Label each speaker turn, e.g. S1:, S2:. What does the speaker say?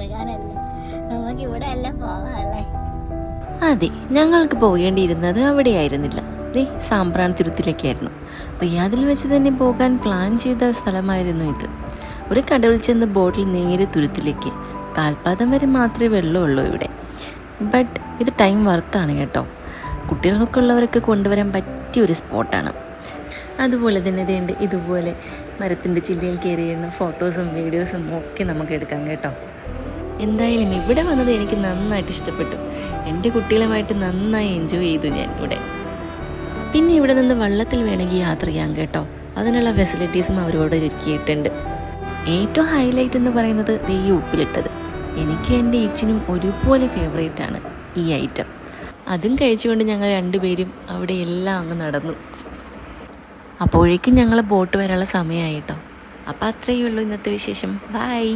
S1: കറങ്ങാനല്ലേ, നമുക്ക് ഇവിടെ എല്ലാം പോവാല്ലേ.
S2: അതെ, ഞങ്ങൾക്ക് പോകേണ്ടിയിരുന്നത് അവിടെയായിരുന്നില്ല, സാമ്പ്രാൺ തുരുത്തിലേക്കായിരുന്നു. റിയാദിൽ വെച്ച് തന്നെ പോകാൻ പ്ലാൻ ചെയ്ത സ്ഥലമായിരുന്നു ഇത്. ഒരു കടവിൽ ചെന്ന് ബോട്ടിൽ നേരെ തുരുത്തിലേക്ക്, കാൽപാദം വരെ മാത്രമേ വെള്ളമുള്ളൂ ഇവിടെ. ബട്ട് ഇത് ടൈം വർത്താണ് കേട്ടോ. കുട്ടികൾക്കൊക്കെ ഉള്ളവരൊക്കെ കൊണ്ടുവരാൻ പറ്റിയ ഒരു സ്പോട്ടാണ്. അതുപോലെ തന്നെ ഇതേണ്ട ഇതുപോലെ മരത്തിൻ്റെ ചില്ലയിൽ കയറിയിരുന്ന ഫോട്ടോസും വീഡിയോസും ഒക്കെ നമുക്ക് എടുക്കാം കേട്ടോ. എന്തായാലും ഇവിടെ വന്നത് എനിക്ക് നന്നായിട്ട് ഇഷ്ടപ്പെട്ടു. എൻ്റെ കുട്ടികളുമായിട്ട് നന്നായി എൻജോയ് ചെയ്തു ഞാൻ ഇവിടെ. പിന്നെ ഇവിടെ നിന്ന് വള്ളത്തിൽ വേണമെങ്കിൽ യാത്ര ചെയ്യാം കേട്ടോ. അതിനുള്ള ഫെസിലിറ്റീസും അവരോട് ഒരുക്കിയിട്ടുണ്ട്. ഏറ്റവും ഹൈലൈറ്റ് എന്ന് പറയുന്നത് ഈ ഉപ്പിലിട്ടത്. എനിക്ക് എൻ്റെ ഏച്ചിനും ഒരുപോലെ ഫേവറേറ്റാണ് ഈ ഐറ്റം. അതും കഴിച്ചുകൊണ്ട് ഞങ്ങൾ രണ്ടുപേരും അവിടെ എല്ലാം അങ്ങ് നടന്നു. അപ്പോഴേക്കും ഞങ്ങൾ ബോട്ട് വരാനുള്ള സമയമായി കേട്ടോ. അപ്പോൾ അത്രയേ ഉള്ളൂ ഇന്നത്തെ വിശേഷം. ബൈ.